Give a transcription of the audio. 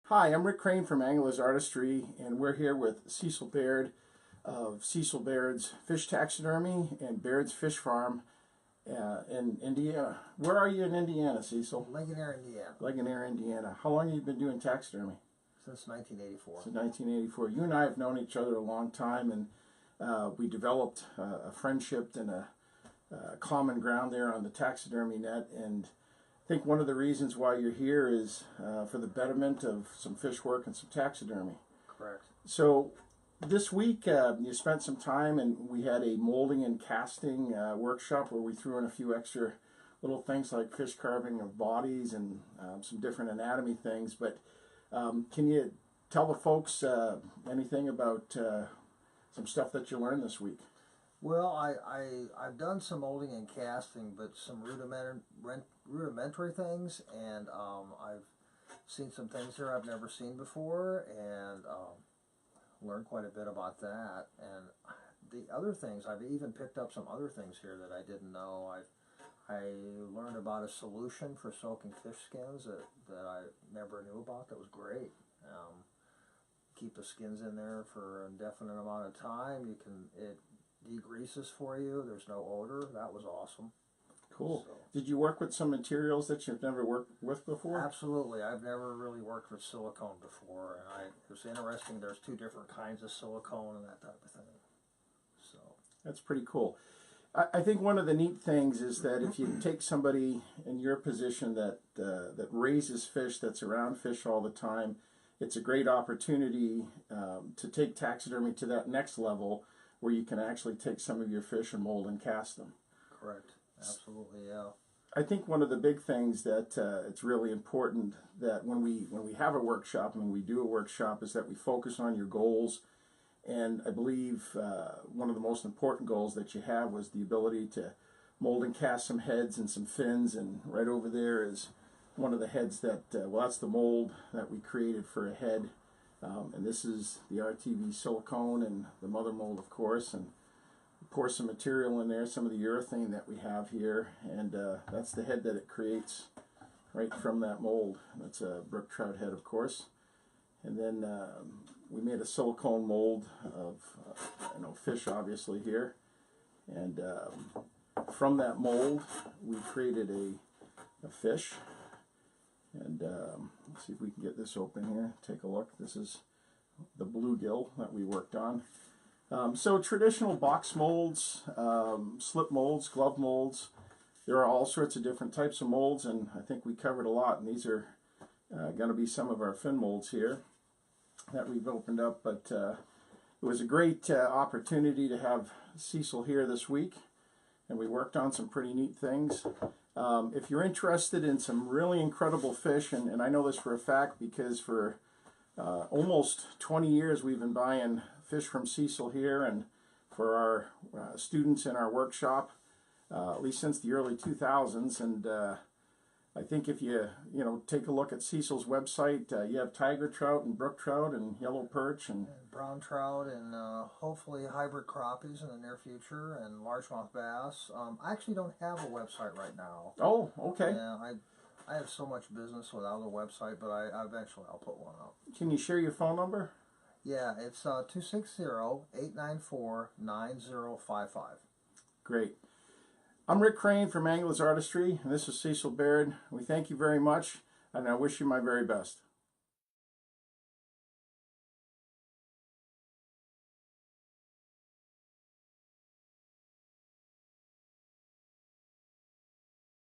Hi, I'm Rick Krane from Artistry, and we're here with Cecil Baird of Cecil Baird's Fish Taxidermy and Baird's Fish Farm in Indiana. Where are you in Indiana, Cecil? Ligonier, Indiana. Ligonier, Indiana. How long have you been doing taxidermy? Since 1984. Since 1984. You and I have known each other a long time, and we developed a friendship and a common ground there on the taxidermy net. And I think one of the reasons why you're here is for the betterment of some fish work and some taxidermy. Correct. So this week you spent some time, and we had a molding and casting workshop where we threw in a few extra little things like fish carving of bodies and some different anatomy things. But can you tell the folks anything about some stuff that you learned this week? Well, I've done some molding and casting, but some rudimentary things, and I've seen some things here I've never seen before, and learned quite a bit about that. And the other things, I've even picked up some other things here that I didn't know. I learned about a solution for soaking fish skins that I never knew about. That was great. Keep the skins in there for an indefinite amount of time. It degreases for you. There's no odor. That was awesome. Cool. So, did you work with some materials that you've never worked with before? absolutely. I've never really worked with silicone before, and it was interesting. There's two different kinds of silicone and that type of thing. So that's pretty cool. I think one of the neat things is that if you take somebody in your position that raises fish, that's around fish all the time, it's a great opportunity to take taxidermy to that next level where you can actually take some of your fish and mold and cast them. correct. Absolutely, yeah. I think one of the big things that it's really important that when we have a workshop and when we do a workshop is that we focus on your goals. And I believe one of the most important goals that you have was the ability to mold and cast some heads and some fins. And right over there is one of the heads that, well, that's the mold that we created for a head. And this is the RTV silicone and the mother mold, of course. And pour some material in there, some of the urethane that we have here. And that's the head that it creates right from that mold. That's a Brook trout head, of course. And then we made a silicone mold of fish, obviously, here. And from that mold, we created a fish. And let's see if we can get this open here. Take a look. This is the bluegill that we worked on. So traditional box molds, slip molds, glove molds. There are all sorts of different types of molds, and I think we covered a lot. And these are going to be some of our fin molds here that we've opened up. But it was a great opportunity to have Cecil here this week, and we worked on some pretty neat things. If you're interested in some really incredible fish, and I know this for a fact because for almost 20 years we've been buying fish from Cecil here, and for our students in our workshop, at least since the early 2000s. And I think if you take a look at Cecil's website, you have tiger trout and brook trout and yellow perch and brown trout and hopefully hybrid crappies in the near future and largemouth bass. I actually don't have a website right now. Oh, okay. Yeah, I have so much business without a website, but eventually I'll put one up. Can you share your phone number? Yeah, it's 260-894-9055. Great. I'm Rick Krane from Artistry, and this is Cecil Baird. We thank you very much, and I wish you my very best.